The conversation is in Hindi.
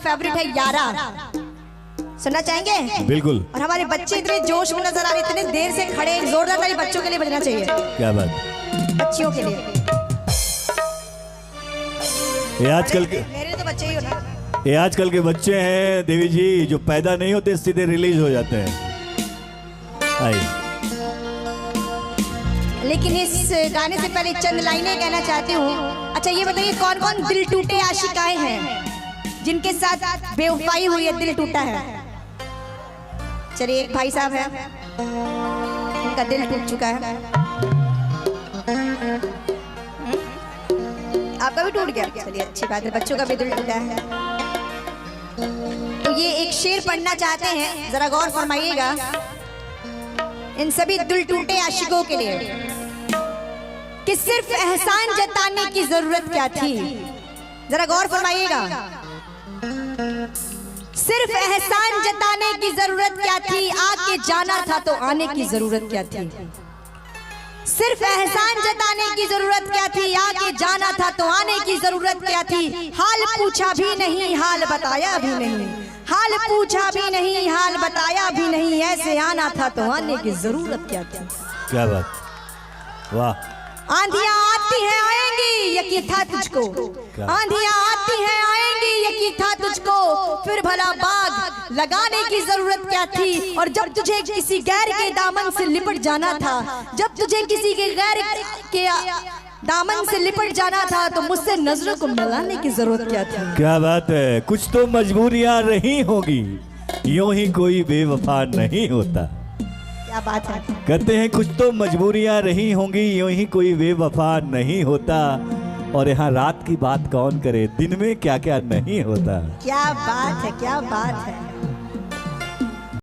फेवरेट है यारा। सुनना चाहेंगे? बिल्कुल। और हमारे बच्चे इतने जोश में नजर आ रहे, इतने देर से खड़े, जोरदार ताली बच्चों के लिए बजना चाहिए। क्या बात, बच्चियों के लिए। ये आजकल के मेरे तो बच्चे ही हो ना। ये आजकल के बच्चे हैं देवी जी, जो पैदा नहीं होते सीधे रिलीज हो जाते हैं। लेकिन इस गाने से पहले चंद लाइनें कहना चाहती हूँ। अच्छा ये बताइए, कौन कौन दिल टूटे आशिकाएं हैं जिनके साथ बेवफाई हुई है, दिल टूटा है? चलिए, एक भाई साहब है, उनका दिल टूट चुका है। आपका भी टूट गया? चलिए अच्छी बात है, बच्चों का भी दिल टूटा है। तो ये एक शेर पढ़ना चाहते हैं, जरा गौर फरमाइएगा, इन सभी दिल टूटे आशिकों के लिए, कि सिर्फ एहसान जताने की जरूरत क्या थी। जरा गौर फरमाइएगा, सिर्फ एहसान जताने की जरूरत क्या थी, आके जाना था तो आने की जरूरत क्या थी। सिर्फ एहसान जताने की जरूरत क्या थी, आके जाना था तो आने की जरूरत क्या थी। हाल पूछा भी नहीं, हाल बताया भी नहीं, हाल पूछा भी नहीं, हाल बताया भी नहीं, ऐसे आना था तो आने की जरूरत क्या थी। क्या बात, वाह। आंधियां आती हैं आएंगी, यकीन था तुझको, आंधियां आती हैं आएंगी, यकीन था तुझको, फिर भला बाग लगाने की जरूरत क्या थी। और जब तुझे किसी गैर के दामन से लिपट जाना था, जब तुझे किसी के गैर के दामन से लिपट जाना था, तो मुझसे नजरों को मिलाने की जरूरत क्या थी। क्या बात है, कुछ तो मजबूरियां रही होगी, यूं ही कोई बेवफा नहीं होता। क्या बात है, कहते हैं कुछ तो मजबूरियां रही होंगी, यूं ही कोई बेवफा नहीं होता। और यहाँ रात की बात कौन करे, दिन में क्या क्या नहीं होता। क्या बात है, क्या बात है।